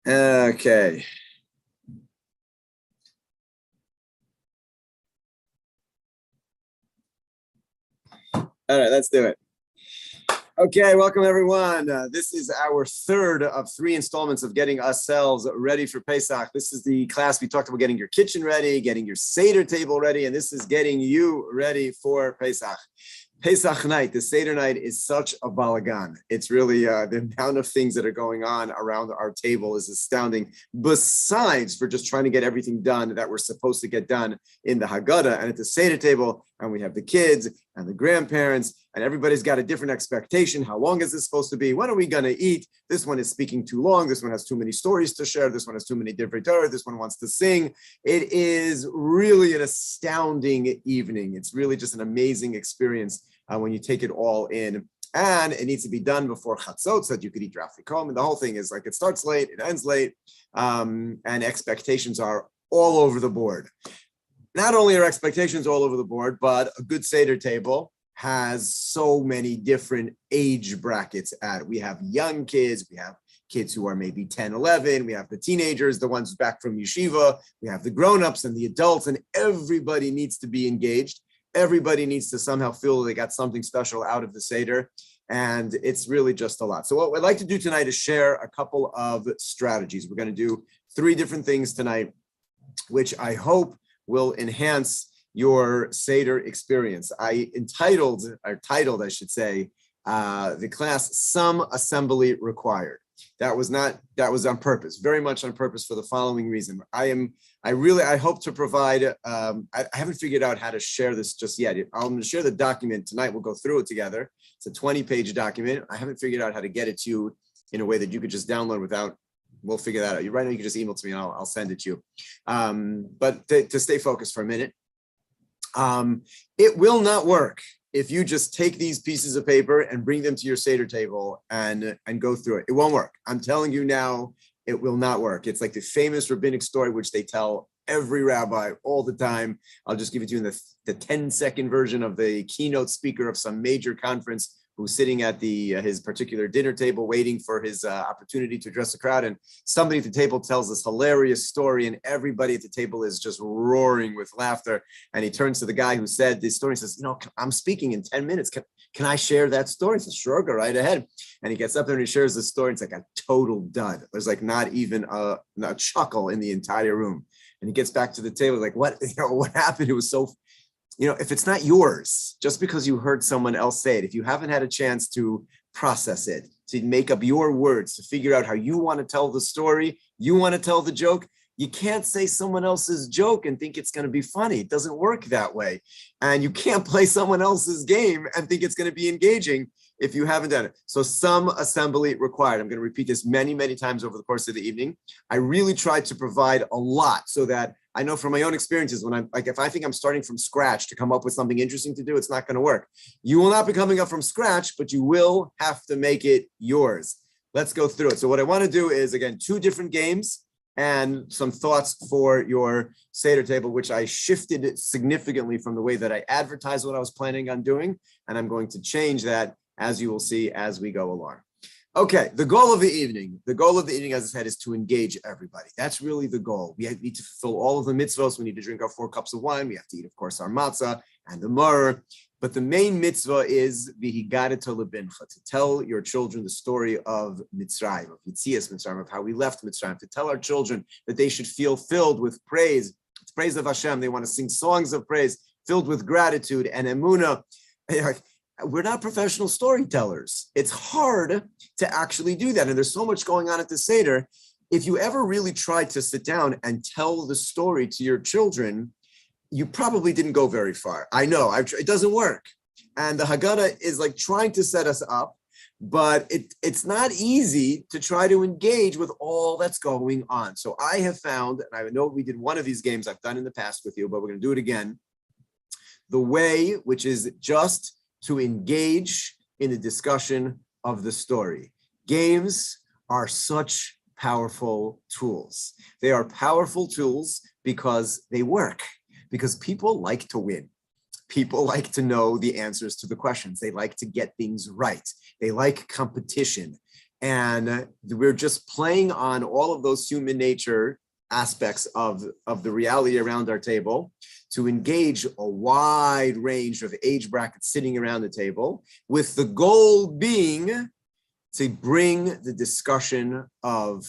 Okay. All right, let's do it. Okay, welcome everyone. This is our third of three installments of getting ourselves ready for Pesach. This is the class we talked about getting your kitchen ready, getting your Seder table ready, and this is getting you ready for Pesach. Pesach night, the Seder night is such a balagan. It's really, the amount of things that are going on around our table is astounding, besides for just trying to get everything done that we're supposed to get done in the Haggadah and at the Seder table, and we have the kids and the grandparents, and everybody's got a different expectation. How long is this supposed to be? When are we going to eat? This one is speaking too long. This one has too many stories to share. This one has too many different Torah. This one wants to sing. It is really an astounding evening. It's really just an amazing experience when you take it all in. And it needs to be done before Chatzot so that you could eat Rafikom. And the whole thing is like it starts late, it ends late, and expectations are all over the board. Not only are expectations all over the board, but a good Seder table has so many different age brackets at it. We have young kids, we have kids who are maybe 10, 11, we have the teenagers, the ones back from yeshiva, we have the grown-ups and the adults, and everybody needs to be engaged. Everybody needs to somehow feel they got something special out of the Seder, and it's really just a lot. So what I'd like to do tonight is share a couple of strategies. We're going to do three different things tonight, which I hope will enhance your Seder experience. I titled, I should say, the class, Some Assembly Required. That was on purpose, very much on purpose for the following reason. I hope to provide, I haven't figured out how to share this just yet. I'm going to share the document tonight. We'll go through it together. It's a 20-page document. I haven't figured out how to get it to you in a way that you could just download without, we'll figure that out. Right now you can just email to me and I'll send it to you. But to stay focused for a minute, it will not work if you just take these pieces of paper and bring them to your Seder table and go through it. It won't work. I'm telling you now, it will not work. It's like the famous rabbinic story, which they tell every rabbi all the time. I'll just give it to you in the 10-second version of the keynote speaker of some major conference who's sitting at his particular dinner table waiting for his opportunity to address the crowd. And somebody at the table tells this hilarious story and everybody at the table is just roaring with laughter. And he turns to the guy who said this story and says, I'm speaking in 10 minutes. Can I share that story? He says, sure, go right ahead. And he gets up there and he shares the story. It's like a total dud. There's like not even a chuckle in the entire room. And he gets back to the table like, what happened? It was so... if it's not yours, just because you heard someone else say it, if you haven't had a chance to process it, to make up your words, to figure out how you want to tell the story, you want to tell the joke, you can't say someone else's joke and think it's going to be funny. It doesn't work that way. And you can't play someone else's game and think it's going to be engaging if you haven't done it. So some assembly required. I'm going to repeat this many, many times over the course of the evening. I really tried to provide a lot so that I know from my own experiences, when if I think I'm starting from scratch to come up with something interesting to do, it's not going to work. You will not be coming up from scratch, but you will have to make it yours. Let's go through it. So what I want to do is, again, two different games and some thoughts for your Seder table, which I shifted significantly from the way that I advertised what I was planning on doing. And I'm going to change that, as you will see as we go along. Okay, the goal of the evening, as I said, is to engage everybody. That's really the goal. We need to fulfill all of the mitzvahs. We need to drink our 4 cups of wine. We have to eat, of course, our matzah and the myrrh. But the main mitzvah is v'higadat lebincha, to tell your children the story of Mitzrayim, of Yitzias Mitzrayim, of how we left Mitzrayim, to tell our children that they should feel filled with praise. It's praise of Hashem. They want to sing songs of praise, filled with gratitude and emunah. We're not professional storytellers. It's hard to actually do that. And there's so much going on at the Seder. If you ever really tried to sit down and tell the story to your children, you probably didn't go very far. I know, it doesn't work. And the Haggadah is like trying to set us up, but it's not easy to try to engage with all that's going on. So I have found, and I know we did one of these games I've done in the past with you, but we're going to do it again. The way, which is just to engage in the discussion of the story. Games are such powerful tools. They are powerful tools because they work, because people like to win. People like to know the answers to the questions. They like to get things right. They like competition. And we're just playing on all of those human nature aspects of the reality around our table to engage a wide range of age brackets sitting around the table, with the goal being to bring the discussion of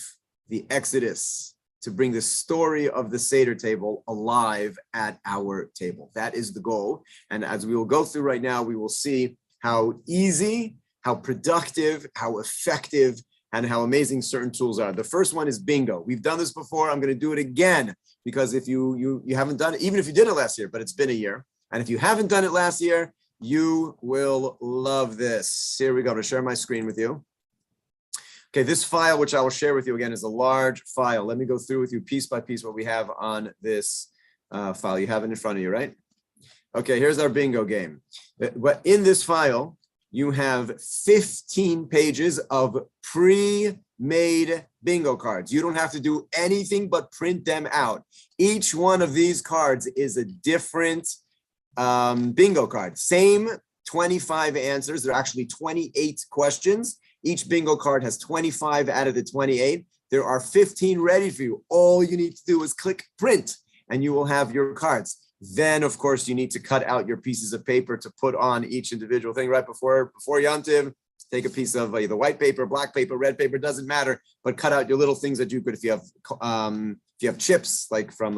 the Exodus, to bring the story of the Seder table alive at our table. That is the goal. And as we will go through right now, we will see how easy, how productive, how effective, and how amazing certain tools are. The first one is bingo. We've done this before. I'm going to do it again, because if you haven't done it, even if you did it last year, but it's been a year, and if you haven't done it last year, you will love this. Here we go. I'm going to share my screen with you. Okay, this file, which I will share with you again, is a large file. Let me go through with you piece by piece what we have on this file. You have it in front of you, right? Okay, here's our bingo game. But in this file, you have 15 pages of pre-made bingo cards. You don't have to do anything but print them out. Each one of these cards is a different bingo card. Same 25 answers. There are actually 28 questions. Each bingo card has 25 out of the 28. There are 15 ready for you. All you need to do is click print, and you will have your cards. Then, of course, you need to cut out your pieces of paper to put on each individual thing right before Yontiv. Take a piece of either white paper, black paper, red paper, doesn't matter, but cut out your little things that you could, if you have chips, like from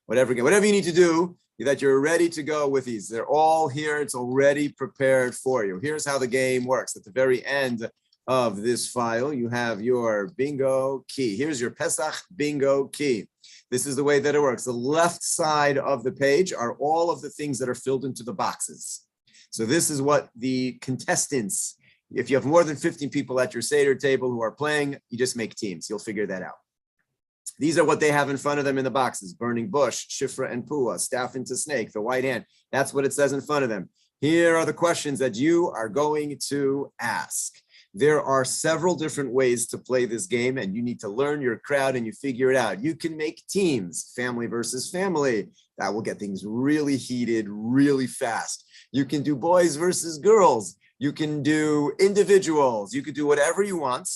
whatever you need to do, that you're ready to go with these. They're all here. It's already prepared for you. Here's how the game works. At the very end of this file, you have your bingo key. Here's your Pesach bingo key. This is the way that it works. The left side of the page are all of the things that are filled into the boxes. So this is what the contestants, if you have more than 15 people at your Seder table who are playing, you just make teams. You'll figure that out. These are what they have in front of them in the boxes: burning bush, shifra and pua, staff into snake, the white hand. That's what it says in front of them. Here are the questions that you are going to ask. There are several different ways to play this game, and you need to learn your crowd and you figure it out. You can make teams, family versus family. That will get things really heated really fast. You can do boys versus girls. You can do individuals. You could do whatever you want.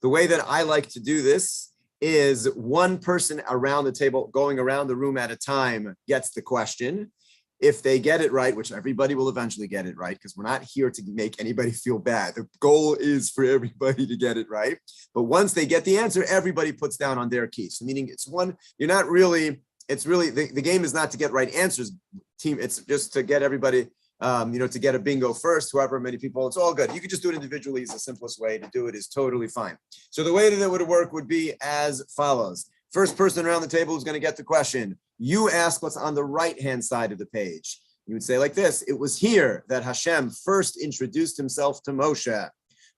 The way that I like to do this is one person around the table, going around the room at a time, gets the question. If they get it right, which everybody will eventually get it right, because we're not here to make anybody feel bad. The goal is for everybody to get it right. But once they get the answer, everybody puts down on their key. So meaning it's one, you're not really, it's really, the game is not to get right answers, team. It's just to get everybody, to get a bingo first, however many people, it's all good. You could just do it individually. Is the simplest way to do it, is totally fine. So the way that it would work would be as follows. First person around the table who's going to get the question. You ask what's on the right-hand side of the page. You would say like this: it was here that Hashem first introduced himself to Moshe.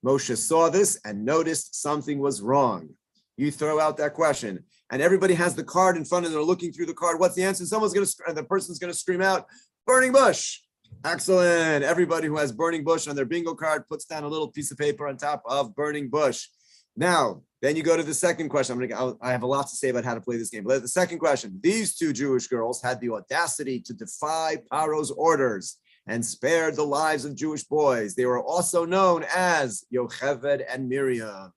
Moshe saw this and noticed something was wrong. You throw out that question, and everybody has the card in front of them. They're looking through the card. What's the answer? The person's going to scream out, burning bush. Excellent. Everybody who has burning bush on their bingo card puts down a little piece of paper on top of burning bush. Now, then you go to the second question. I have a lot to say about how to play this game. But the second question: these two Jewish girls had the audacity to defy Paro's orders and spared the lives of Jewish boys. They were also known as Yocheved and Miriam.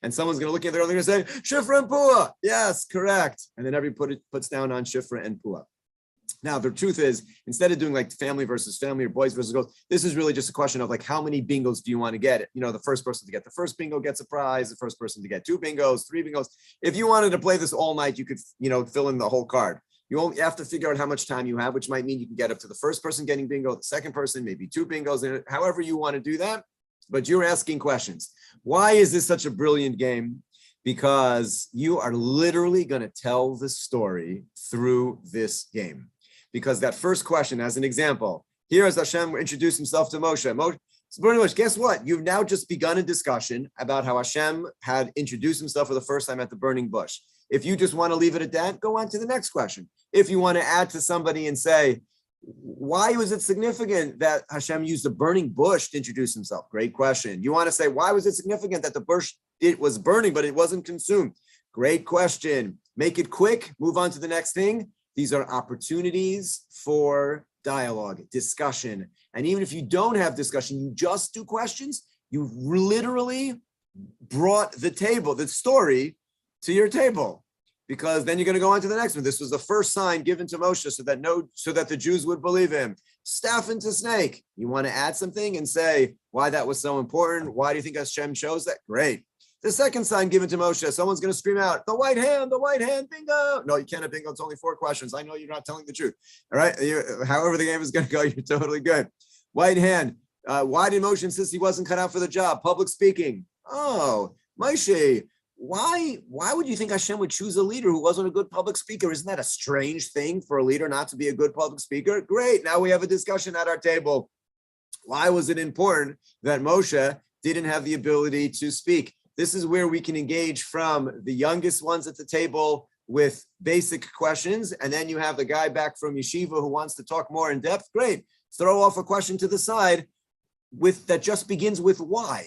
And someone's going to look at their, they're going to say, Shifra and Pua. Yes, correct. And then everybody puts down on Shifra and Pua. Now, the truth is, instead of doing like family versus family or boys versus girls, this is really just a question of like, how many bingos do you want to get? The first person to get the first bingo gets a prize. The first person to get 2 bingos, 3 bingos. If you wanted to play this all night, you could, fill in the whole card. You only have to figure out how much time you have, which might mean you can get up to the first person getting bingo, the second person, maybe 2 bingos, however you want to do that. But you're asking questions. Why is this such a brilliant game? Because you are literally going to tell the story through this game. Because that first question, as an example, here as Hashem introduced himself to Moshe. Moshe, guess what? You've now just begun a discussion about how Hashem had introduced himself for the first time at the burning bush. If you just want to leave it at that, go on to the next question. If you want to add to somebody and say, why was it significant that Hashem used a burning bush to introduce himself? Great question. You want to say, why was it significant that the bush, it was burning, but it wasn't consumed? Great question. Make it quick. Move on to the next thing. These are opportunities for dialogue, discussion. And even if you don't have discussion, you just do questions, you literally brought the story to your table, because then you're going to go on to the next one. This was the first sign given to Moshe so that the Jews would believe him. Staff into snake. You want to add something and say why that was so important? Why do you think Hashem chose that? Great. The second sign given to Moshe, someone's going to scream out, the white hand, bingo. No, you can't have bingo. It's only 4 questions. I know you're not telling the truth. All right. However the game is going to go, you're totally good. White hand. Why did Moshe insist he wasn't cut out for the job? Public speaking. Oh, Moshe, why would you think Hashem would choose a leader who wasn't a good public speaker? Isn't that a strange thing for a leader not to be a good public speaker? Great. Now we have a discussion at our table. Why was it important that Moshe didn't have the ability to speak? This is where we can engage from the youngest ones at the table with basic questions. And then you have the guy back from yeshiva who wants to talk more in depth. Great. Throw off a question to the side that just begins with why.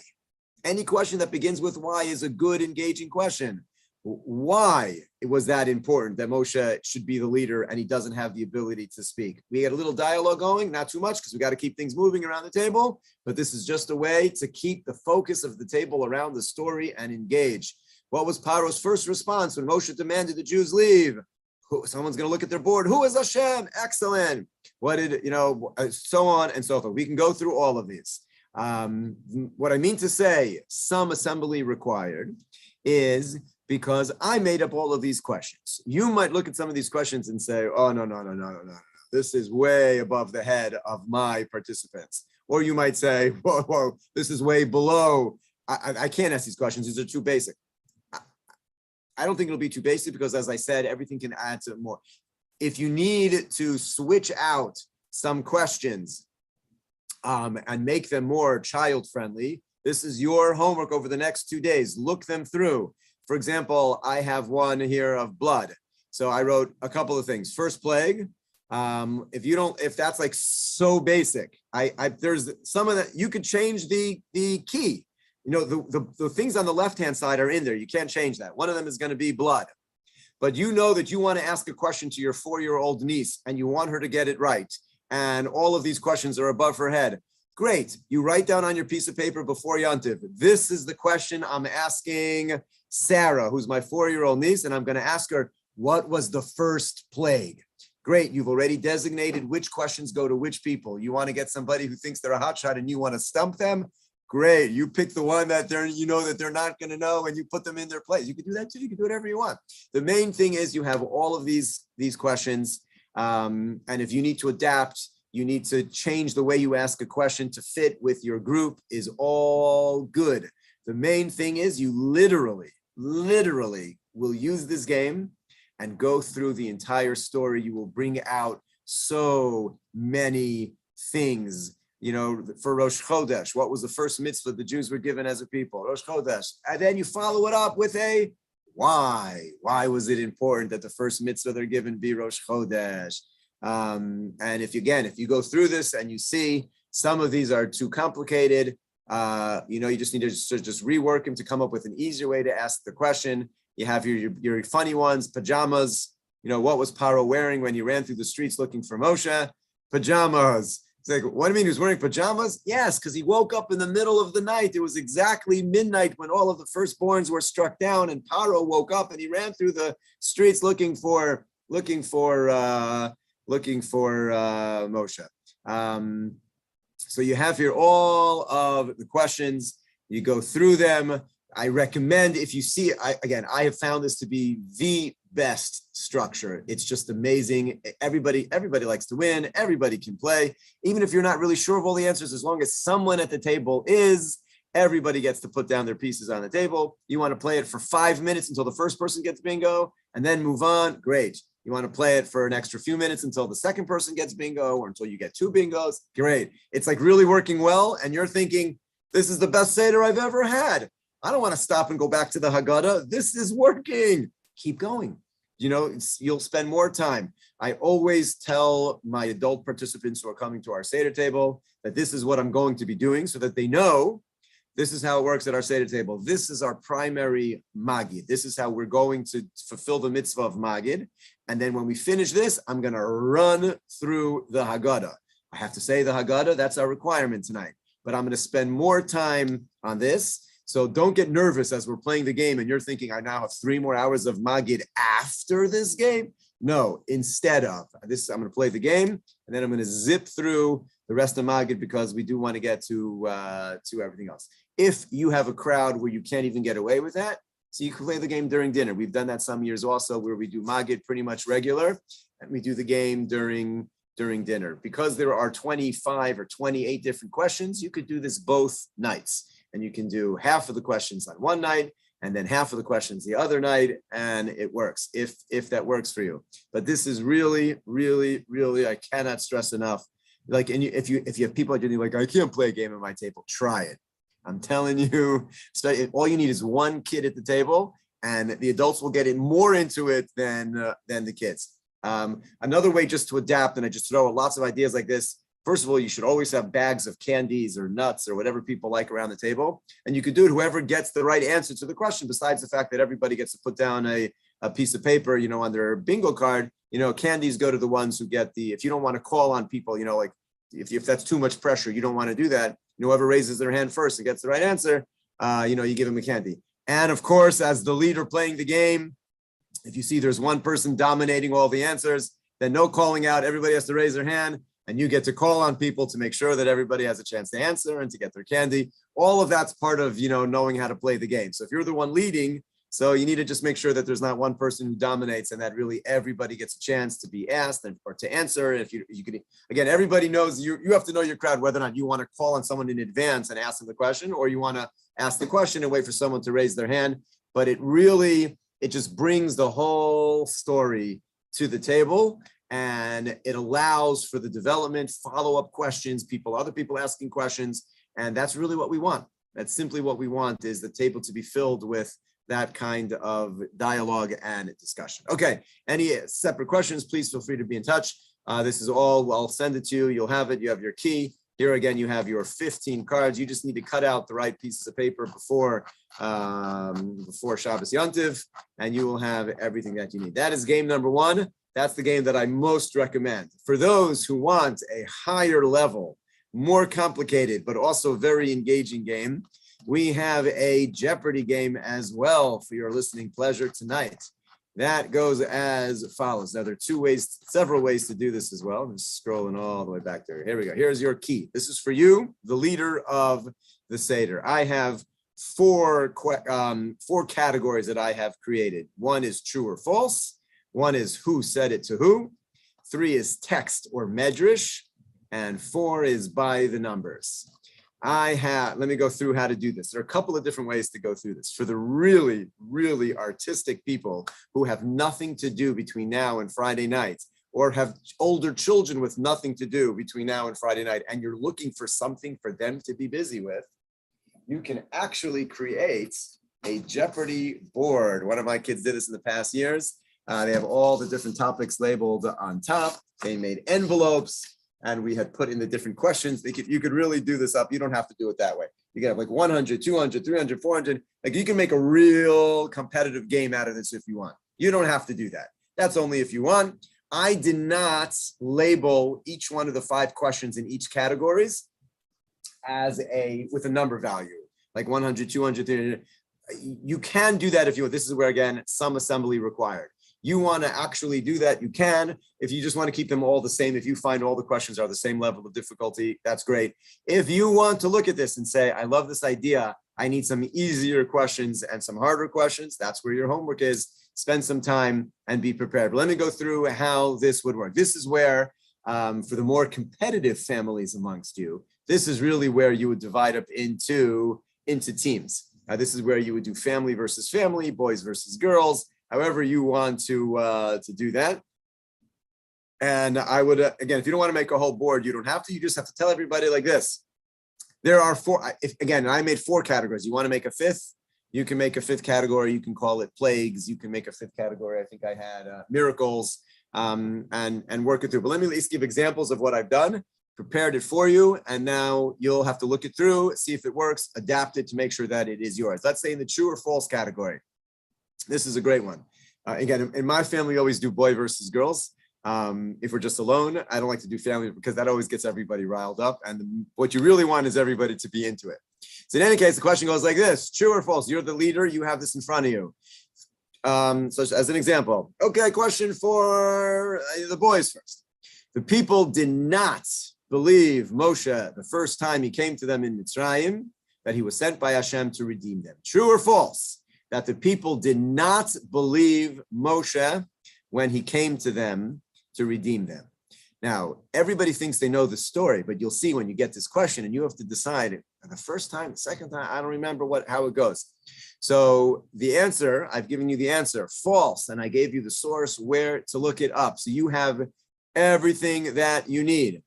Any question that begins with why is a good, engaging question. Why was that important that Moshe should be the leader and he doesn't have the ability to speak? We had a little dialogue going, not too much because we got to keep things moving around the table, but this is just a way to keep the focus of the table around the story and engage. What was Paro's first response when Moshe demanded the Jews leave? Someone's going to look at their board. Who is Hashem? Excellent. What did, so on and so forth. We can go through all of these. What I mean to say, some assembly required, is because I made up all of these questions. You might look at some of these questions and say, oh, no. This is way above the head of my participants. Or you might say, whoa, this is way below. I can't ask these questions. These are too basic. I don't think it'll be too basic because, as I said, everything can add to more. If you need to switch out some questions and make them more child-friendly, this is your homework over the next 2 days. Look them through. For example, I have one here of blood. So I wrote a couple of things. First plague. If that's like so basic, there's some of that, you could change the key. The things on the left-hand side are in there. You can't change that. One of them is going to be blood. But you know that you want to ask a question to your 4-year-old niece and you want her to get it right. And all of these questions are above her head. Great. You write down on your piece of paper before Yontiv, this is the question I'm asking Sarah, who's my 4-year-old niece, and I'm going to ask her, what was the first plague? Great. You've already designated which questions go to which people. You want to get somebody who thinks they're a hotshot and you want to stump them? Great. You pick the one that they're not going to know and you put them in their place. You can do that too. You can do whatever you want. The main thing is you have all of these questions. And if you need to adapt, you need to change the way you ask a question to fit with your group is all good. The main thing is you literally will use this game and go through the entire story. You will bring out so many things. For Rosh Chodesh, what was the first mitzvah the Jews were given as a people? Rosh Chodesh. And then you follow it up with a why. Why was it important that the first mitzvah they're given be Rosh Chodesh? And if you go through this and you see some of these are too complicated, you just need to just rework them to come up with an easier way to ask the question. You have your funny ones, pajamas. What was Paro wearing when he ran through the streets looking for Moshe? Pajamas. It's like, what do you mean he was wearing pajamas? Yes, because he woke up in the middle of the night. It was exactly midnight when all of the firstborns were struck down, and Paro woke up and he ran through the streets looking for Moshe. So you have here all of the questions. You go through them. I recommend, if you see, I have found this to be the best structure. It's just amazing. Everybody likes to win. Everybody can play. Even if you're not really sure of all the answers, as long as someone at the table is, everybody gets to put down their pieces on the table. You want to play it for 5 minutes until the first person gets bingo and then move on. Great. You want to play it for an extra few minutes until the second person gets bingo or until you get 2 bingos. Great. It's like really working well. And you're thinking, this is the best Seder I've ever had. I don't want to stop and go back to the Haggadah. This is working. Keep going. You'll spend more time. I always tell my adult participants who are coming to our Seder table that this is what I'm going to be doing so that they know this is how it works at our Seder table. This is our primary Magid. This is how we're going to fulfill the mitzvah of Magid. And then when we finish this, I'm going to run through the Haggadah. I have to say the Haggadah, that's our requirement tonight. But I'm going to spend more time on this So don't get nervous as we're playing the game and you're thinking, I now have 3 more hours of Magid after this game. No, instead of this, I'm going to play the game and then I'm going to zip through the rest of Magid because we do want to get to everything else. If you have a crowd where you can't even get away with that, so you can play the game during dinner. We've done that some years also where we do Magid pretty much regular and we do the game during dinner. Because there are 25 or 28 different questions, you could do this both nights. And you can do half of the questions on one night and then half of the questions the other night, and it works if that works for you. But this is really, really, really, I cannot stress enough. Like, and if you have people like, I can't play a game at my table, try it. I'm telling you, all you need is one kid at the table, and the adults will get it more into it than the kids. Another way just to adapt, and I just throw lots of ideas like this. First of all, you should always have bags of candies or nuts or whatever people like around the table. And you could do it whoever gets the right answer to the question, besides the fact that everybody gets to put down a piece of paper, on their bingo card. Candies go to the ones who get if you don't want to call on people, like if that's too much pressure, you don't want to do that. Whoever raises their hand first and gets the right answer, you give them a candy. And of course, as the leader playing the game, if you see there's one person dominating all the answers, then no calling out, everybody has to raise their hand. And you get to call on people to make sure that everybody has a chance to answer and to get their candy. All of that's part of, knowing how to play the game. So if you're the one leading, so you need to just make sure that there's not one person who dominates and that really everybody gets a chance to be asked or to answer. And if you can, again, everybody knows you have to know your crowd, whether or not you want to call on someone in advance and ask them the question, or you want to ask the question and wait for someone to raise their hand. But it just brings the whole story to the table. And it allows for the development, follow-up questions, other people asking questions. And that's really what we want. That's simply what we want, is the table to be filled with that kind of dialogue and discussion. Okay, any separate questions, please feel free to be in touch. This is all, I'll send it to you. You'll have it, you have your key. Here again, you have your 15 cards. You just need to cut out the right pieces of paper before Shabbos Yontiv, and you will have everything that you need. That is game number 1. That's the game that I most recommend. For those who want a higher level, more complicated, but also very engaging game, we have a Jeopardy game as well for your listening pleasure tonight. That goes as follows. Now, there are several ways to do this as well. I'm just scrolling all the way back there. Here we go. Here's your key. This is for you, the leader of the Seder. I have four categories that I have created. 1 is true or false. 1 is who said it to who. 3 is text or medrash. And 4 is by the numbers. Let me go through how to do this. There are a couple of different ways to go through this. For the really, really artistic people who have nothing to do between now and Friday night, or have older children with nothing to do between now and Friday night, and you're looking for something for them to be busy with, you can actually create a Jeopardy board. One of my kids did this in the past years. They have all the different topics labeled on top. They made envelopes, and we had put in the different questions. You could really do this up. You don't have to do it that way. You can have like 100, 200, 300, 400. Like, you can make a real competitive game out of this if you want. You don't have to do that. That's only if you want. I did not label each one of the 5 questions in each categories with a number value, like 100, 200, 300. You can do that if you want. This is where, again, some assembly required. You want to actually do that, you can. If you just want to keep them all the same, if you find all the questions are the same level of difficulty, that's great. If you want to look at this and say, I love this idea, I need some easier questions and some harder questions, that's where your homework is. Spend some time and be prepared. But let me go through how this would work. This is where, for the more competitive families amongst you, this is really where you would divide up into teams. This is where you would do family versus family, boys versus girls, however you want to do that. And I would, again, if you don't want to make a whole board, you don't have to. You just have to tell everybody like this. There are 4, again, I made 4 categories. You want to make a 5th? You can make a 5th category. You can call it plagues. You can make a 5th category. I think I had miracles, and work it through. But let me at least give examples of what I've done, prepared it for you, and now you'll have to look it through, see if it works, adapt it to make sure that it is yours. Let's say in the true or false category. This is a great one. Again, in my family, we always do boy versus girls. If we're just alone, I don't like to do family because that always gets everybody riled up. And what you really want is everybody to be into it. So in any case, the question goes like this: true or false? You're the leader. You have this in front of you. So as an example, okay, question for the boys first. The people did not believe Moshe the first time he came to them in Mitzrayim, that he was sent by Hashem to redeem them. True or false? That the people did not believe Moshe when he came to them to redeem them. Now, everybody thinks they know the story, but you'll see when you get this question and you have to decide the first time, the second time, I don't remember how it goes. So the answer, I've given you the answer, false, and I gave you the source where to look it up. So you have everything that you need.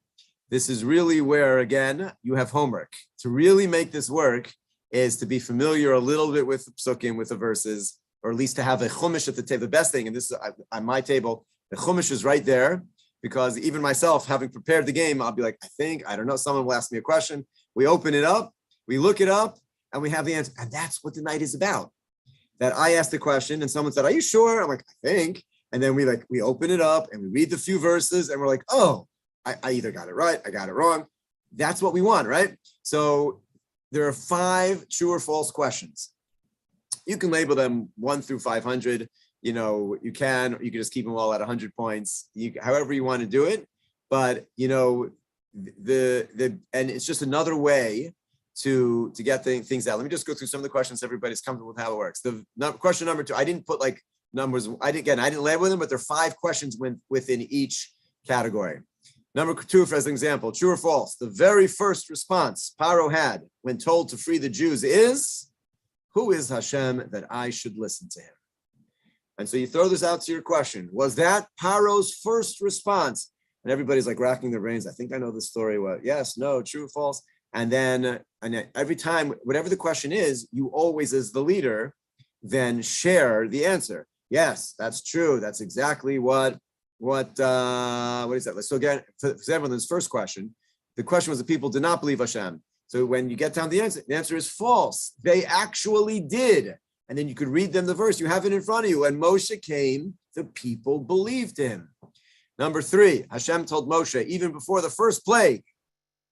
This is really where, again, you have homework. To really make this work is to be familiar a little bit with the psukim, with the verses, or at least to have a chumash at the table. The best thing, and this is on my table, the chumash is right there, because even myself, having prepared the game, I'll be like, I don't know, someone will ask me a question. We open it up, we look it up, and we have the answer. And that's what the night is about. That I asked the question and someone said, are you sure? I'm like, I think. And then we open it up and we read the few verses and we're like, oh, I either got it right, I got it wrong. That's what we want, right? So there are 5 true or false questions. You can label them 1 through 500. You can just keep them all at 100 points. However you want to do it. But, and it's just another way to get things out. Let me just go through some of the questions so everybody's comfortable with how it works. Question number 2, I didn't put like numbers. I didn't label them, but there are 5 questions within each category. Number 2, for as an example, true or false? The very first response Paro had when told to free the Jews is, who is Hashem that I should listen to him? And so you throw this out to your question. Was that Paro's first response? And everybody's like racking their brains. I think I know the story. What? Yes, no, true, false. And then every time, whatever the question is, you always, as the leader, then share the answer. Yes, that's true. That's exactly what is that? So again, for example, in this first question, the question was the people did not believe Hashem. So when you get down to the answer is false. They actually did. And then you could read them the verse. You have it in front of you. When Moshe came, the people believed him. Number 3, Hashem told Moshe, even before the first plague,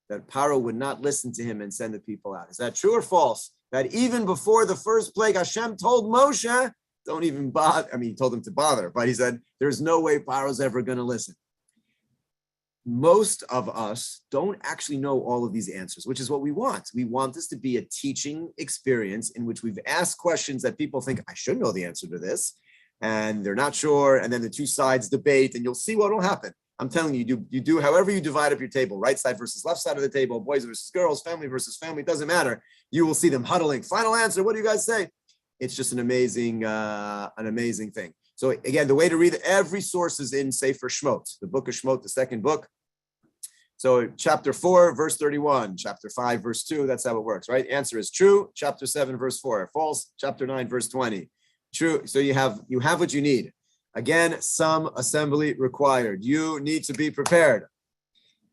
that Paro would not listen to him and send the people out. Is that true or false? That even before the first plague, Hashem told Moshe, don't even bother. I mean, he told him to bother, but he said, there's no way Paro's ever going to listen. Most of us don't actually know all of these answers, which is what we want. We want this to be a teaching experience in which we've asked questions that people think, I should know the answer to this, and they're not sure, and then the 2 sides debate, and you'll see what will happen. I'm telling you, you do however you divide up your table, right side versus left side of the table, boys versus girls, family versus family, doesn't matter. You will see them huddling. Final answer, what do you guys say? It's just an amazing thing. So again, the way to read every source is in Sefer Shmot, the book of Shmot, the second book. So chapter 4, verse 31, chapter 5, verse 2, that's how it works, right? Answer is true. Chapter 7, verse 4, false. Chapter 9, verse 20, true. So you have what you need. Again, some assembly required. You need to be prepared.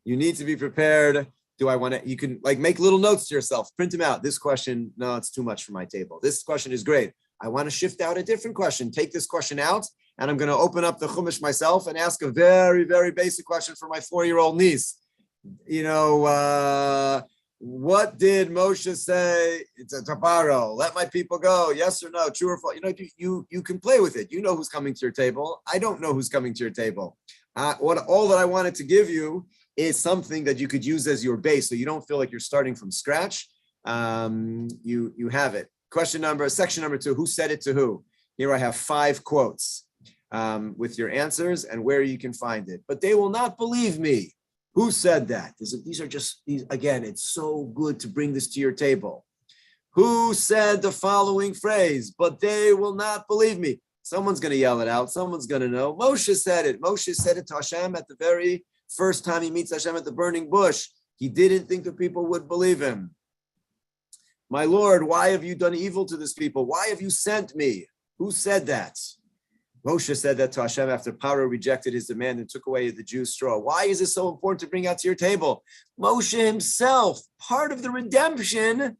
You need to be prepared. You can like make little notes to yourself, print them out. This question, no, it's too much for my table. This question is great. I want to shift out a different question. Take this question out, and I'm going to open up the Chumash myself and ask a very, very basic question for my 4-year-old niece. What did Moshe say to Paro? Let my people go. Yes or no? True or false? You can play with it. You know who's coming to your table. I don't know who's coming to your table. All that I wanted to give you is something that you could use as your base, so you don't feel like you're starting from scratch. You have it. Section number 2. Who said it to who? Here I have 5 quotes with your answers and where you can find it. But they will not believe me. Who said that? These are just, again, it's so good to bring this to your table. Who said the following phrase? But they will not believe me. Someone's going to yell it out. Someone's going to know. Moshe said it. Moshe said it to Hashem at the very first time he meets Hashem at the burning bush. He didn't think the people would believe him. My Lord, why have you done evil to this people? Why have you sent me? Who said that? Moshe said that to Hashem after Paro rejected his demand and took away the Jews' straw. Why is this so important to bring out to your table? Moshe himself, part of the redemption,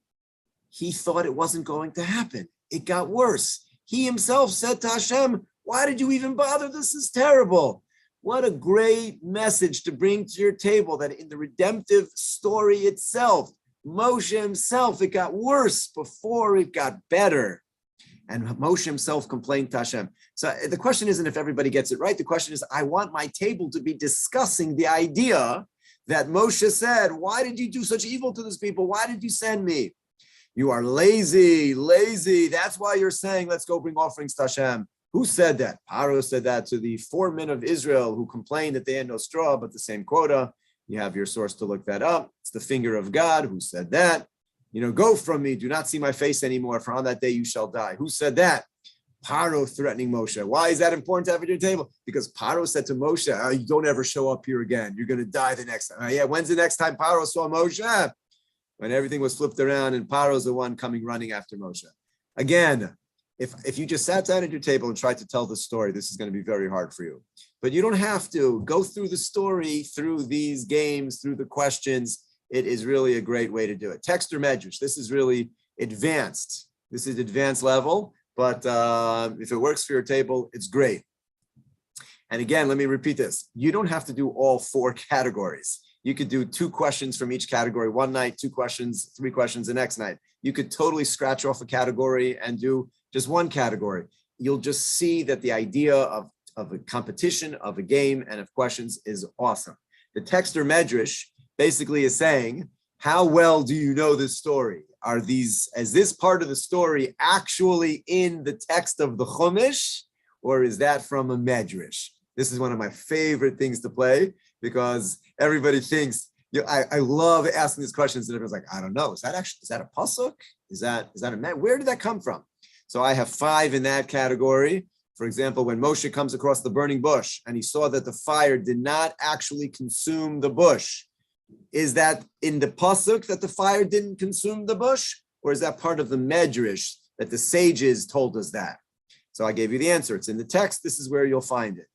he thought it wasn't going to happen. It got worse. He himself said to Hashem, why did you even bother? This is terrible. What a great message to bring to your table, that in the redemptive story itself, Moshe himself, it got worse before it got better. And Moshe himself complained to Hashem. So the question isn't if everybody gets it right. The question is, I want my table to be discussing the idea that Moshe said, why did you do such evil to these people? Why did you send me? You are lazy. That's why you're saying, let's go bring offerings to Hashem. Who said that? Paro said that to the 4 men of Israel who complained that they had no straw, but the same quota. You have your source to look that up. It's the finger of God who said that. Go from me, do not see my face anymore, for on that day you shall die. Who said that? Paro threatening Moshe. Why is that important to have at your table? Because Paro said to Moshe, you don't ever show up here again. You're going to die the next time. Yeah, when's the next time Paro saw Moshe? When everything was flipped around and Paro's the one coming running after Moshe. Again, if you just sat down at your table and tried to tell the story, this is going to be very hard for you. But you don't have to. Go through the story, through these games, through the questions. It is really a great way to do it. Text or medrash. This is really advanced. This is advanced level, but if it works for your table, it's great. And again, let me repeat this. You don't have to do all 4 categories. You could do 2 questions from each category one night, 2 questions, 3 questions the next night. You could totally scratch off a category and do just 1 category. You'll just see that the idea of a competition, of a game, and of questions is awesome. The text or medrash basically is saying, how well do you know this story? Is this part of the story actually in the text of the Chumash, or is that from a medrash? This is one of my favorite things to play because everybody thinks, I love asking these questions and everyone's like, I don't know, is that a pasuk? Is that a medrash? Where did that come from? So I have 5 in that category. For example, when Moshe comes across the burning bush and he saw that the fire did not actually consume the bush, is that in the pasuk that the fire didn't consume the bush, or is that part of the medrash that the sages told us that? So I gave you the answer. It's in the text. This is where you'll find it.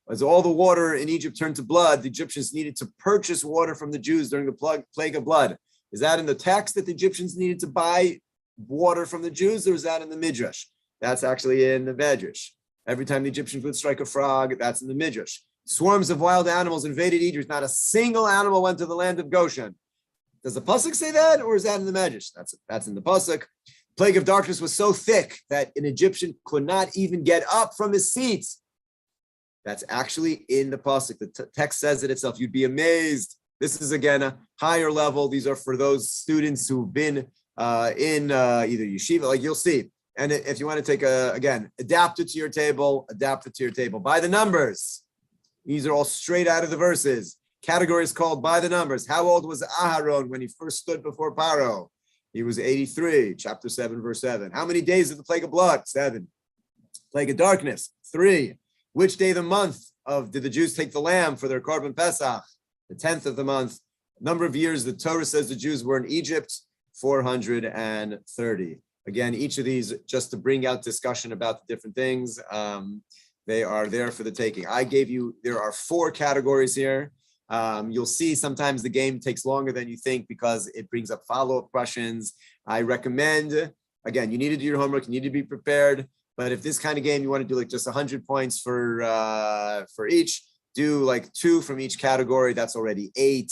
As all the water in Egypt turned to blood, the Egyptians needed to purchase water from the Jews during the plague of blood. Is that in the text that the Egyptians needed to buy water from the Jews, or is that in the midrash? That's actually in the medrash. Every time the Egyptians would strike a frog, that's in the midrash. Swarms of wild animals invaded Egypt. Not a single animal went to the land of Goshen. Does the pasuk say that, or is that in the medrash? That's in the pasuk. Plague of darkness was so thick that an Egyptian could not even get up from his seat. That's actually in the pasuk. The text says it itself. You'd be amazed. This is again a higher level. These are for those students who've been in either yeshiva, like you'll see. And if you want to take adapt it to your table, by the numbers. These are all straight out of the verses. Category is called by the numbers. How old was Aharon when he first stood before Paro? He was 83, chapter 7, verse 7. How many days of the plague of blood? 7. Plague of darkness? 3. Which day of the month did the Jews take the lamb for their Korban Pesach? The 10th of the month. Number of years the Torah says the Jews were in Egypt, 430. Again, each of these, just to bring out discussion about the different things, they are there for the taking. There are 4 categories here. You'll see sometimes the game takes longer than you think because it brings up follow-up questions. I recommend, again, you need to do your homework, you need to be prepared. But if this kind of game, you want to do like just 100 points for each, do like 2 from each category. That's already 8.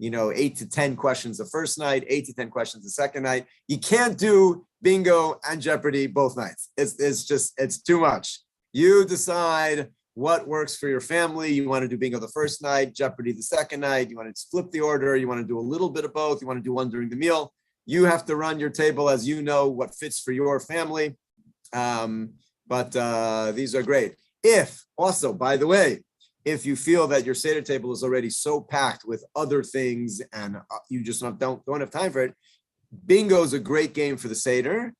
8 to 10 questions the first night, 8 to 10 questions the second night. You can't do bingo and Jeopardy both nights. It's too much. You decide what works for your family. You want to do bingo the first night, Jeopardy the second night. You want to flip the order. You want to do a little bit of both. You want to do one during the meal. You have to run your table as you know what fits for your family. But these are great. By the way, if you feel that your Seder table is already so packed with other things and you just don't have time for it, bingo is a great game for the Seder.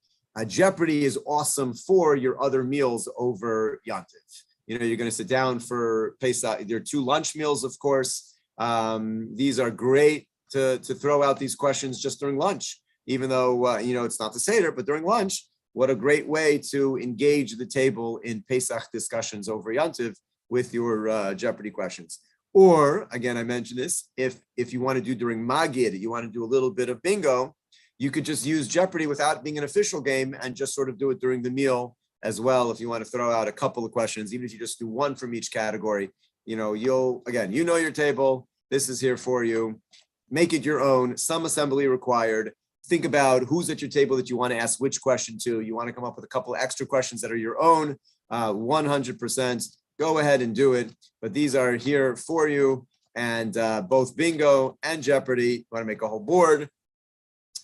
Jeopardy is awesome for your other meals over Yom Tov. You're going to sit down for Pesach. There are 2 lunch meals, of course. These are great to throw out these questions just during lunch, even though, it's not the Seder, but during lunch, what a great way to engage the table in Pesach discussions over Yom Tov with your Jeopardy questions. Or, again, I mentioned this, if you want to do during Magid, you want to do a little bit of bingo, you could just use Jeopardy without being an official game and just sort of do it during the meal as well. If you want to throw out a couple of questions, even if you just do 1 from each category, you know your table. This is here for you. make it your own, some assembly required. Think about who's at your table that you want to ask which question to. You want to come up with a couple of extra questions that are your own, 100%. Go ahead and do it. But these are here for you. And both bingo and Jeopardy, you want to make a whole board.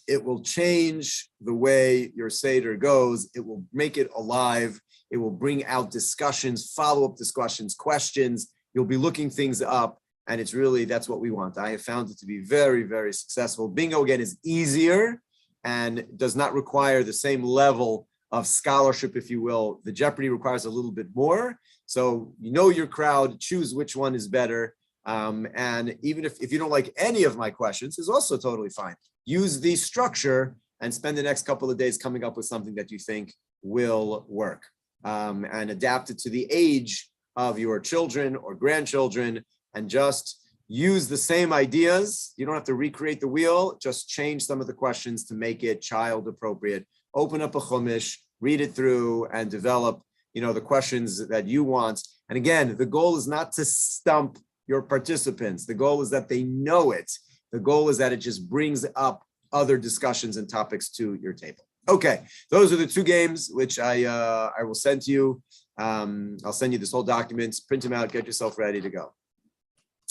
It will change the way your Seder goes. It will make it alive. It will bring out discussions, follow-up discussions, questions. You'll be looking things up. And it's really, that's what we want. I have found it to be very, very successful. Bingo, again, is easier and does not require the same level of scholarship, if you will. The Jeopardy requires a little bit more. So you know your crowd, choose which one is better. And even if you don't like any of my questions, is also totally fine. Use the structure and spend the next couple of days coming up with something that you think will work. And adapt it to the age of your children or grandchildren, and just use the same ideas. You don't have to recreate the wheel, just change some of the questions to make it child appropriate. Open up a chumash, read it through, and develop, the questions that you want. And again, the goal is not to stump your participants. The goal is that they know it. The goal is that it just brings up other discussions and topics to your table. Okay, those are the two games which I will send to you. I'll send you this whole document, print them out, get yourself ready to go.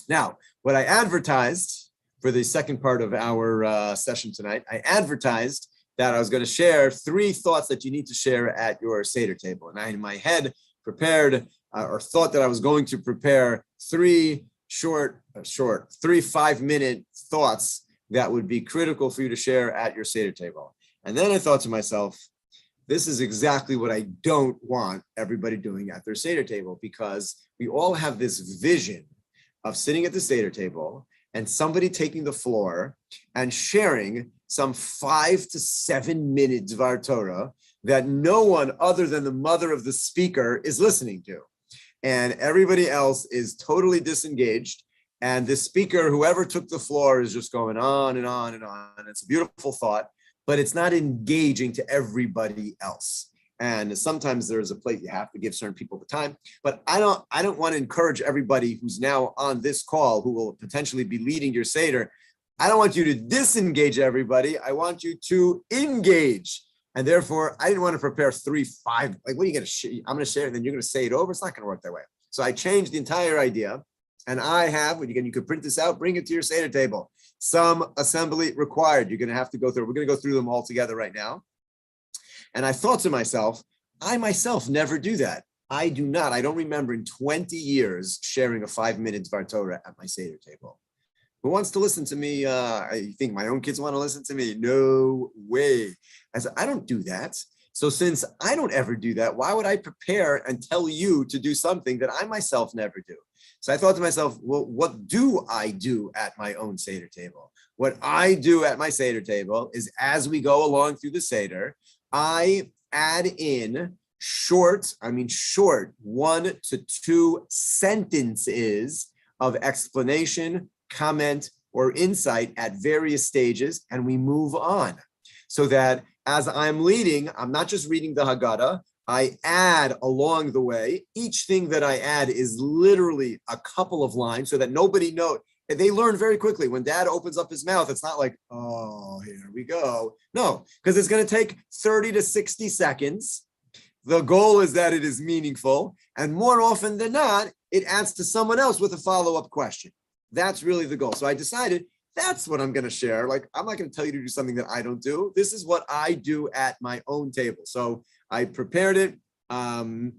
Now, what I advertised for the second part of our session tonight, I advertised that I was going to share 3 thoughts that you need to share at your Seder table. And I, in my head, prepared or thought that I was going to prepare 3 short 5-minute thoughts that would be critical for you to share at your Seder table. And then I thought to myself, this is exactly what I don't want everybody doing at their Seder table, because we all have this vision of sitting at the Seder table and somebody taking the floor and sharing some 5 to 7 minute Dvar Torah that no one other than the mother of the speaker is listening to. And everybody else is totally disengaged. And the speaker, whoever took the floor, is just going on and on and on. It's a beautiful thought, but it's not engaging to everybody else. And sometimes there's a plate you have to give certain people the time, but I don't want to encourage everybody who's now on this call, who will potentially be leading your Seder. I don't want you to disengage everybody. I want you to engage. And therefore, I didn't want to prepare 3, 5, like, what are you going to share? I'm going to share it, and then you're going to say it over. It's not going to work that way. So I changed the entire idea. And I have, again, you could print this out, bring it to your Seder table. Some assembly required. You're going to have to go through. We're going to go through them all together right now. And I thought to myself, I myself never do that. I do not. I don't remember in 20 years sharing a 5-minute Dvar Torah at my Seder table. Who wants to listen to me? You think my own kids want to listen to me? No way. I said, I don't do that. So since I don't ever do that, why would I prepare and tell you to do something that I myself never do? So I thought to myself, well, what do I do at my own Seder table? What I do at my Seder table is, as we go along through the Seder, I add in short 1 to 2 sentences of explanation, comment, or insight at various stages, and we move on. So that as I'm leading, I'm not just reading the Haggadah, I add along the way. Each thing that I add is literally a couple of lines, so that nobody knows. They learn very quickly. When dad opens up his mouth, it's not like, oh, here we go. No, because it's going to take 30 to 60 seconds. The goal is that it is meaningful. And more often than not, it adds to someone else with a follow-up question. That's really the goal. So I decided that's what I'm going to share. Like, I'm not going to tell you to do something that I don't do. This is what I do at my own table. So I prepared it, and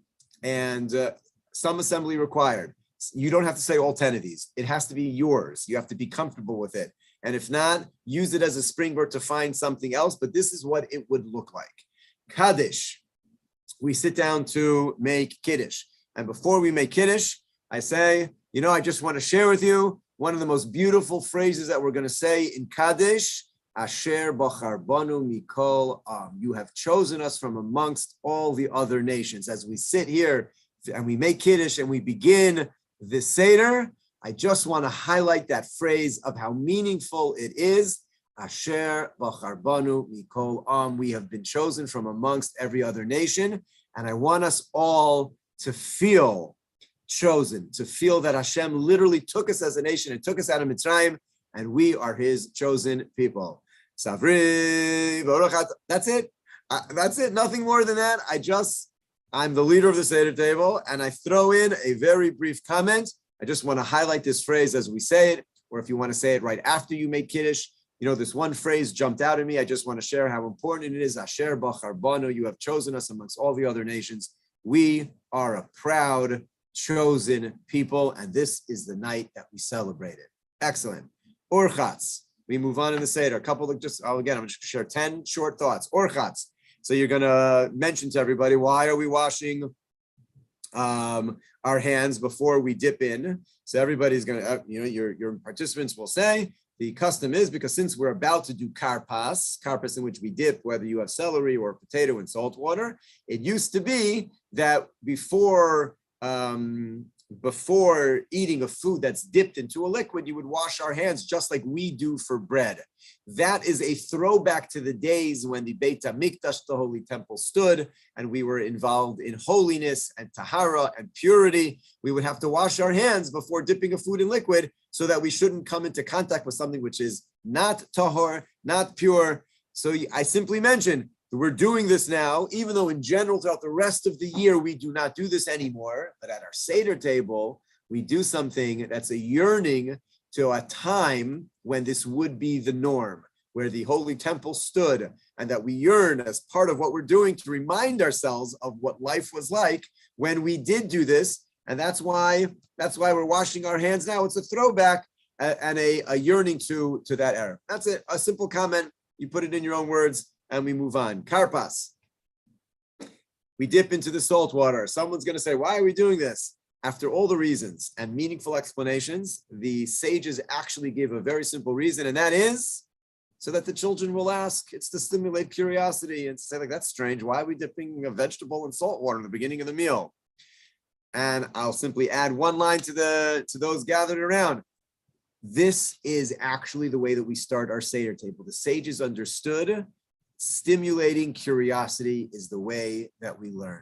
some assembly required. You don't have to say all 10 of these. It has to be yours. You have to be comfortable with it. And if not, use it as a springboard to find something else. But this is what it would look like. Kaddish. We sit down to make Kiddush. And before we make Kiddush, I say, I just want to share with you one of the most beautiful phrases that we're going to say in Kaddish. Asher bachar banu mikol am. You have chosen us from amongst all the other nations. As we sit here and we make Kiddush and we begin the Seder, I just want to highlight that phrase of how meaningful it is. Asher bachar banu mikol am. We have been chosen from amongst every other nation. And I want us all to feel chosen, to feel that Hashem literally took us as a nation and took us out of Mitzrayim and we are his chosen people. Savri, that's it. That's it. Nothing more than that. I'm the leader of the Seder table, and I throw in a very brief comment. I just want to highlight this phrase as we say it, or if you want to say it right after you make Kiddush. This one phrase jumped out at me. I just want to share how important it is. Asher bachar banu, you have chosen us amongst all the other nations. We are a proud, chosen people, and this is the night that we celebrate it. Excellent. Orchatz. We move on in the Seder. A couple of I'm just going to share 10 short thoughts. Orchatz. So you're going to mention to everybody, why are we washing our hands before we dip in? So everybody's going to, your participants will say, the custom is because since we're about to do karpas in which we dip, whether you have celery or potato in salt water, it used to be that before eating a food that's dipped into a liquid, you would wash our hands just like we do for bread. That is a throwback to the days when the Beit HaMikdash, the Holy Temple, stood, and we were involved in holiness and tahara and purity. We would have to wash our hands before dipping a food in liquid so that we shouldn't come into contact with something which is not tahor, not pure. So I simply mentioned we're doing this now, even though in general throughout the rest of the year we do not do this anymore. But at our Seder table, we do something that's a yearning to a time when this would be the norm, where the Holy Temple stood, and that we yearn as part of what we're doing to remind ourselves of what life was like when we did do this. And that's why we're washing our hands now. It's a throwback and a yearning to that era. That's it. A simple comment. You put it in your own words. And we move on. Karpas. We dip into the salt water. Someone's going to say, why are we doing this? After all the reasons and meaningful explanations, the sages actually give a very simple reason, and that is so that the children will ask. It's to stimulate curiosity and say, that's strange. Why are we dipping a vegetable in salt water in the beginning of the meal? And I'll simply add one line to those gathered around. This is actually the way that we start our Seder table. The sages understood stimulating curiosity is the way that we learn.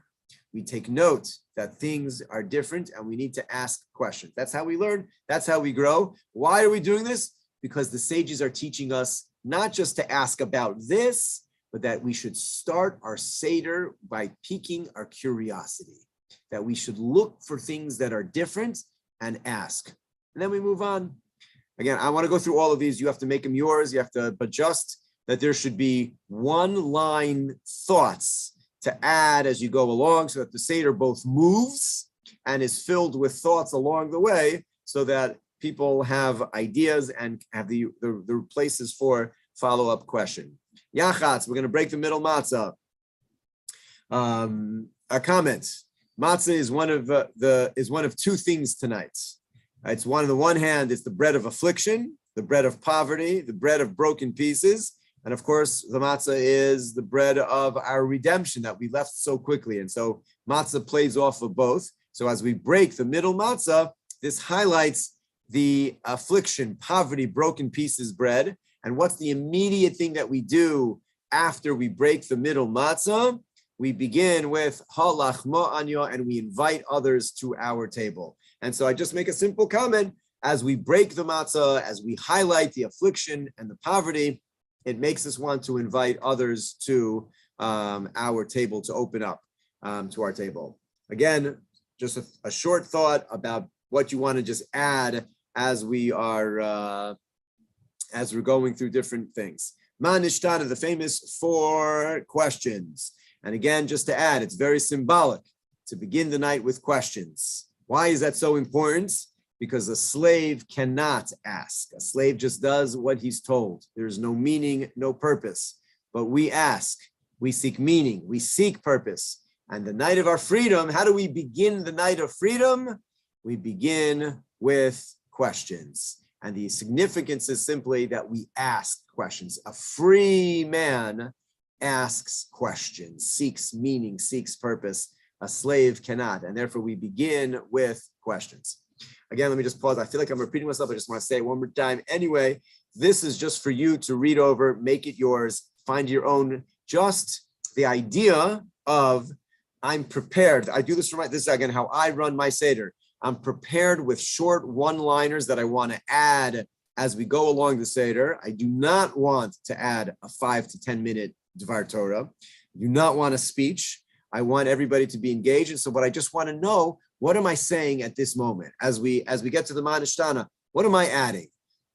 We take note that things are different and we need to ask questions. That's how we learn. That's how we grow. Why are we doing this? Because the sages are teaching us not just to ask about this, but that we should start our Seder by piquing our curiosity, that we should look for things that are different and ask. And then we move on. Again, I want to go through all of these. You have to make them yours. You have to, but just that there should be one-line thoughts to add as you go along so that the Seder both moves and is filled with thoughts along the way so that people have ideas and have the places for follow-up question. Yachatz, we're going to break the middle matzah. A comment. Matzah is one of two things tonight. It's on the one hand, it's the bread of affliction, the bread of poverty, the bread of broken pieces. And of course, the matzah is the bread of our redemption that we left so quickly. And so matzah plays off of both. So as we break the middle matzah, this highlights the affliction, poverty, broken pieces bread. And what's the immediate thing that we do after we break the middle matzah? We begin with halachma anya, and we invite others to our table. And so I just make a simple comment. As we break the matzah, as we highlight the affliction and the poverty, it makes us want to invite others to our table, to open up to our table. Again, just a short thought about what you want to just add as we're going through different things. Manishtana, the famous 4 questions. And again, just to add, it's very symbolic to begin the night with questions. Why is that so important? Because a slave cannot ask. A slave just does what he's told. There's no meaning, no purpose. But we ask, we seek meaning, we seek purpose. And the night of our freedom, how do we begin the night of freedom? We begin with questions. And the significance is simply that we ask questions. A free man asks questions, seeks meaning, seeks purpose. A slave cannot. And therefore we begin with questions. Again, let me just pause. I feel like I'm repeating myself. I just want to say it one more time. Anyway, this is just for you to read over, make it yours, find your own. Just the idea of I'm prepared. I do this this is again how I run my Seder. I'm prepared with short one-liners that I want to add as we go along the Seder. I do not want to add a 5 to 10 minute Dvar Torah. I do not want a speech. I want everybody to be engaged. And so what I just want to know, what am I saying at this moment? As we get to the Manishtana, what am I adding?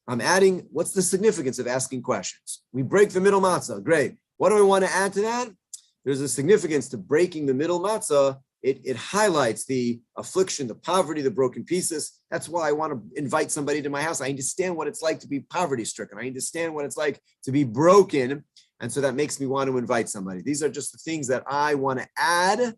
I'm adding, what's the significance of asking questions? We break the middle matzah. Great. What do I want to add to that? There's a significance to breaking the middle matzah. It highlights the affliction, the poverty, the broken pieces. That's why I want to invite somebody to my house. I understand what it's like to be poverty-stricken. I understand what it's like to be broken. And so that makes me want to invite somebody. These are just the things that I want to add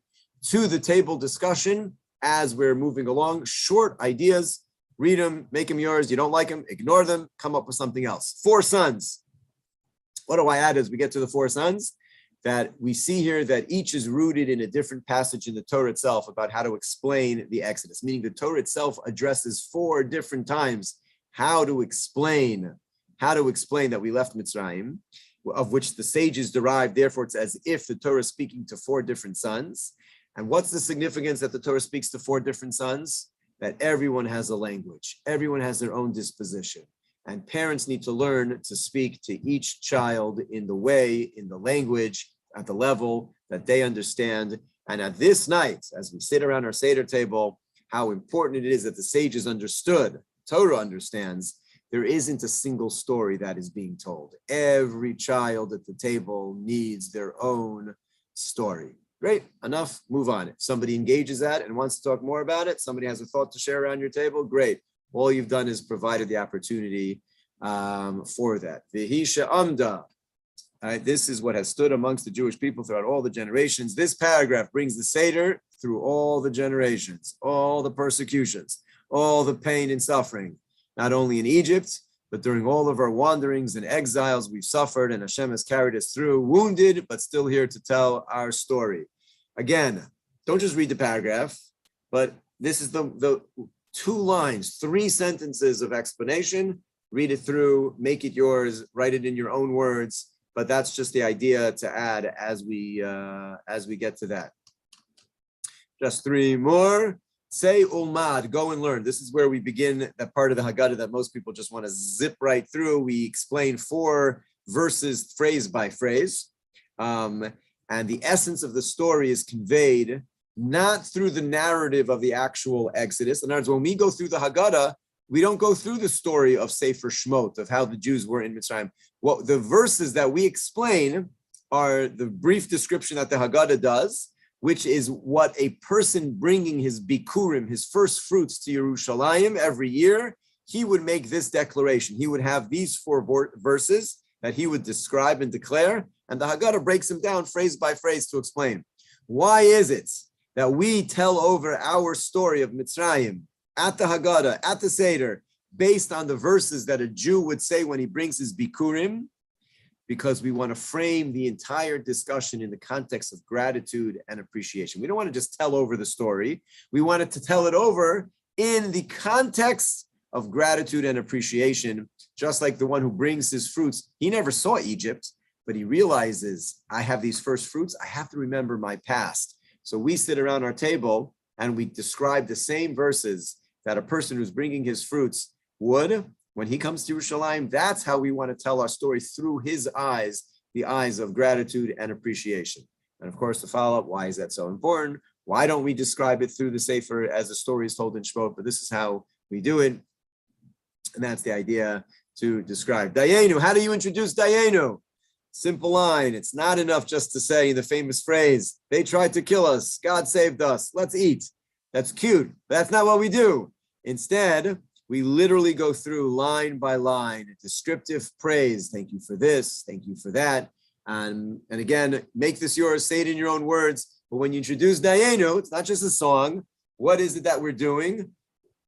to the table discussion as we're moving along. Short ideas, read them, make them yours. You don't like them, ignore them, come up with something else. 4 sons. What do I add as we get to the 4 sons? That we see here that each is rooted in a different passage in the Torah itself about how to explain the Exodus, meaning the Torah itself addresses 4 different times how to explain that we left Mitzrayim, of which the sages derived, therefore it's as if the Torah is speaking to 4 different sons. And what's the significance that the Torah speaks to 4 different sons? That everyone has a language, everyone has their own disposition. And parents need to learn to speak to each child in the way, in the language, at the level that they understand. And at this night, as we sit around our Seder table, how important it is that the sages understood, Torah understands, there isn't a single story that is being told. Every child at the table needs their own story. Great, enough, move on. If somebody engages that and wants to talk more about it, somebody has a thought to share around your table, great. All you've done is provided the opportunity for that. Vihisha Amda. This is what has stood amongst the Jewish people throughout all the generations. This paragraph brings the Seder through all the generations, all the persecutions, all the pain and suffering, not only in Egypt, but during all of our wanderings and exiles we've suffered, and Hashem has carried us through, wounded, but still here to tell our story. Again, don't just read the paragraph, but this is the 2 lines, 3 sentences of explanation. Read it through, make it yours, write it in your own words. But that's just the idea to add as we get to that. Just 3 more. Say ulmad, go and learn. This is where we begin that part of the Haggadah that most people just want to zip right through. We explain 4 verses, phrase by phrase. And the essence of the story is conveyed not through the narrative of the actual Exodus. In other words, when we go through the Haggadah, we don't go through the story of Sefer Shmot, of how the Jews were in Mitzrayim. Well, the verses that we explain are the brief description that the Haggadah does, which is what a person bringing his bikurim, his first fruits to Yerushalayim every year, he would make this declaration. He would have these 4 verses that he would describe and declare, and the Haggadah breaks them down phrase by phrase to explain. Why is it that we tell over our story of Mitzrayim at the Haggadah, at the Seder, based on the verses that a Jew would say when he brings his bikurim? Because we want to frame the entire discussion in the context of gratitude and appreciation. We don't want to just tell over the story. We wanted to tell it over in the context of gratitude and appreciation, just like the one who brings his fruits. He never saw Egypt, but he realizes, I have these first fruits. I have to remember my past. So we sit around our table and we describe the same verses that a person who's bringing his fruits would when he comes to Yerushalayim. That's how we want to tell our story, through his eyes, the eyes of gratitude and appreciation. And of course, the follow-up, why is that so important? Why don't we describe it through the Sefer as the story is told in Shmot? But this is how we do it. And that's the idea to describe. Dayenu, how do you introduce Dayenu? Simple line. It's not enough just to say the famous phrase, they tried to kill us, God saved us, let's eat. That's cute, but that's not what we do. Instead, we literally go through line by line, a descriptive praise. Thank you for this, thank you for that. And again, make this yours, say it in your own words. But when you introduce Dayenu, it's not just a song. What is it that we're doing?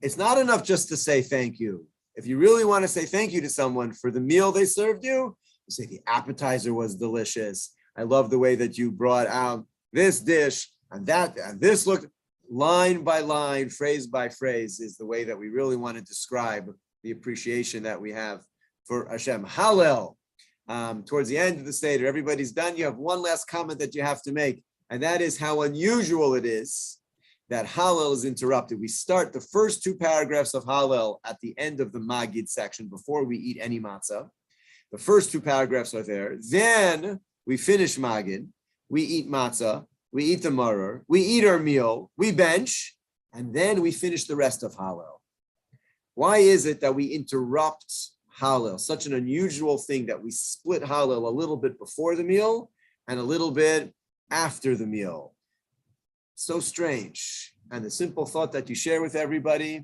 It's not enough just to say thank you. If you really want to say thank you to someone for the meal they served you, you say the appetizer was delicious. I love the way that you brought out this dish and that, and this looked. Line by line, phrase by phrase is the way that we really want to describe the appreciation that we have for Hashem. Hallel. Towards the end of the Seder, everybody's done. You have one last comment that you have to make, and that is how unusual it is that Hallel is interrupted. We start the first two paragraphs of Hallel at the end of the Magid section before we eat any matzah. The first two paragraphs are there. Then we finish Magid. We eat matzah. We eat the maror. We eat our meal. We bench. And then we finish the rest of Hallel. Why is it that we interrupt Hallel? Such an unusual thing that we split Hallel a little bit before the meal and a little bit after the meal. So strange. And the simple thought that you share with everybody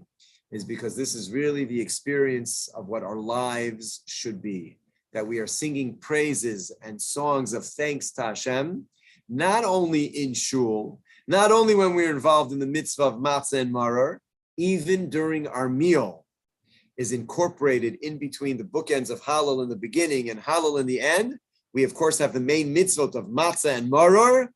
is because this is really the experience of what our lives should be, that we are singing praises and songs of thanks to Hashem, not only in shul, not only when we're involved in the mitzvah of matzah and maror, even during our meal is incorporated in between the bookends of Hallel in the beginning and Hallel in the end. We, of course, have the main mitzvot of matzah and maror,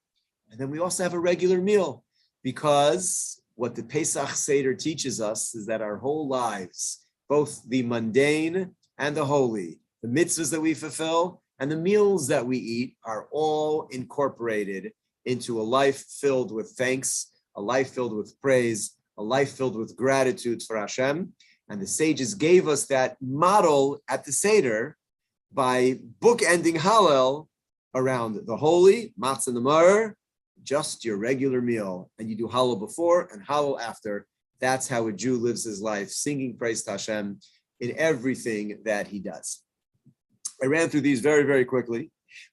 and then we also have a regular meal, because what the Pesach Seder teaches us is that our whole lives, both the mundane and the holy, the mitzvahs that we fulfill and the meals that we eat, are all incorporated into a life filled with thanks, a life filled with praise, a life filled with gratitude for Hashem. And the sages gave us that model at the Seder by bookending Hallel around the holy, matzah and the maror, just your regular meal, and you do Hallel before and Hallel after. That's how a Jew lives his life, singing praise to Hashem in everything that he does. I ran through these very, very quickly,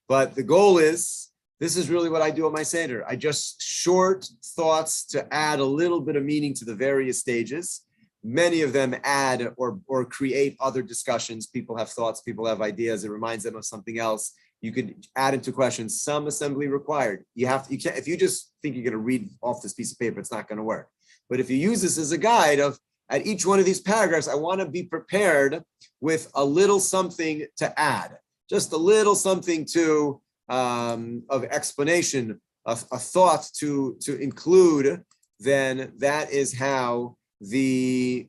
but the goal is, this is really what I do at my Seder. I just short thoughts to add a little bit of meaning to the various stages. Many of them add or create other discussions. People have thoughts, people have ideas. It reminds them of something else. You could add into questions. Some assembly required. You can't, if you just think you're going to read off this piece of paper, it's not going to work. But if you use this as a guide of, at each one of these paragraphs, I want to be prepared with a little something to add, just a little something to of explanation, a thought to include. Then that is how the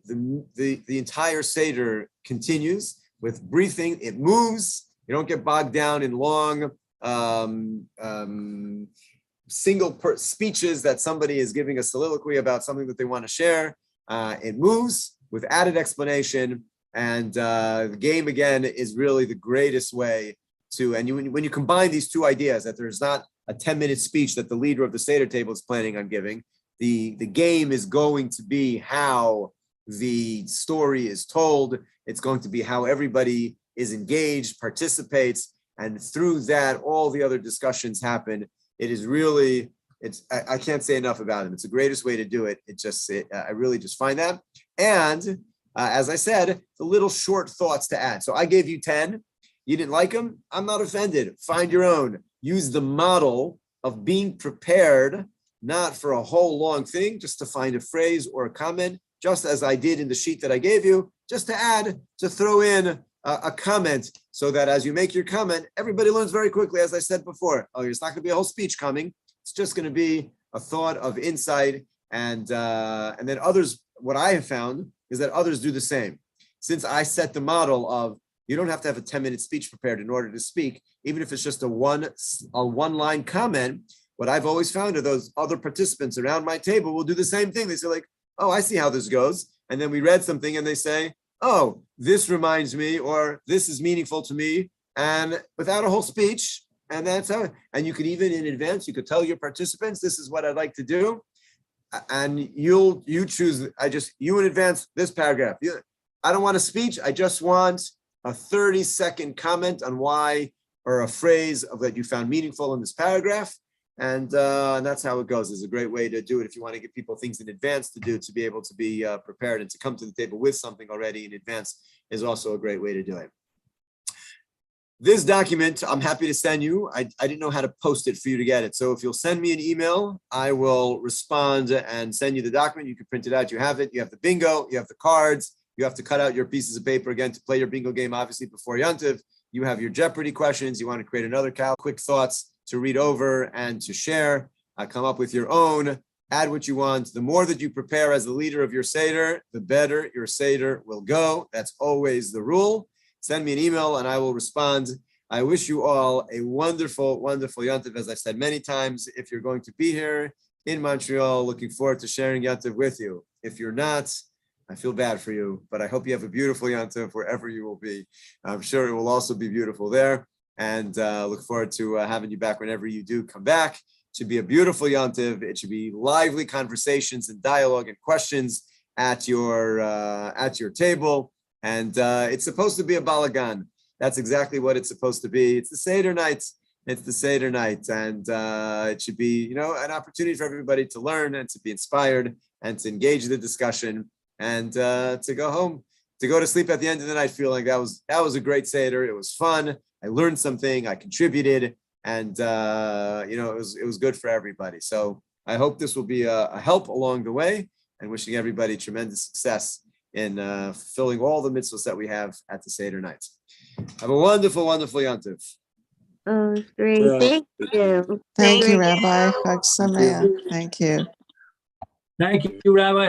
entire Seder continues with briefing. It moves. You don't get bogged down in long single speeches that somebody is giving a soliloquy about something that they want to share. It moves with added explanation, and the game again is really the greatest way to. And when you combine these two ideas, that there's not a 10-minute speech that the leader of the Seder table is planning on giving. The game is going to be how the story is told. It's going to be how everybody is engaged, participates, and through that, all the other discussions happen. It is really, I can't say enough about it. It's the greatest way to do it. I really just find that. And as I said, the little short thoughts to add. So I gave you 10. You didn't like them? I'm not offended. Find your own. Use the model of being prepared, not for a whole long thing, just to find a phrase or a comment, just as I did in the sheet that I gave you, just to add, to throw in a comment, so that as you make your comment, everybody learns very quickly, as I said before. Oh, it's not going to be a whole speech coming. It's just going to be a thought of insight. And then others, what I have found is that others do the same. Since I set the model of, you don't have to have a 10-minute speech prepared in order to speak, even if it's just a one-line comment. What I've always found are those other participants around my table will do the same thing. They say like, oh, I see how this goes. And then we read something and they say, oh, this reminds me, or this is meaningful to me, and without a whole speech. And that's how, and you could even in advance, you could tell your participants, this is what I'd like to do. And you choose, you in advance, this paragraph. I don't want a speech. I just want a 30-second comment on why, or a phrase that you found meaningful in this paragraph. And that's how it goes. It's a great way to do it if you want to give people things in advance to do, to be able to be prepared and to come to the table with something already in advance is also a great way to do it. This document, I'm happy to send you. I didn't know how to post it for you to get it. So if you'll send me an email, I will respond and send you the document. You can print it out. You have it. You have the bingo. You have the cards. You have to cut out your pieces of paper again to play your bingo game, obviously, before Yontiv. You have your Jeopardy questions. You want to create another quick thoughts to read over and to share. Come up with your own. Add what you want. The more that you prepare as the leader of your Seder, the better your Seder will go. That's always the rule. Send me an email and I will respond. I wish you all a wonderful, wonderful Yontiv. As I've said many times, if you're going to be here, in Montreal. Looking forward to sharing Yantiv with you. If you're not, I feel bad for you, but I hope you have a beautiful Yantiv wherever you will be. I'm sure it will also be beautiful there. And look forward to having you back whenever you do come back. It should be a beautiful Yantiv. It should be lively conversations and dialogue and questions at your table. And it's supposed to be a balagan. That's exactly what it's supposed to be. It's the Seder night. It's the Seder night. And it should be, an opportunity for everybody to learn and to be inspired and to engage in the discussion and to go home, to go to sleep at the end of the night feeling that was a great Seder. It was fun. I learned something. I contributed. And, it was good for everybody. So I hope this will be a help along the way, and wishing everybody tremendous success in fulfilling all the mitzvahs that we have at the Seder night. Have a wonderful, wonderful Yantiv. Oh, great. Thank you. Thank you, Rabbi. Chag Sameach. Thank you. Thank you, Rabbi.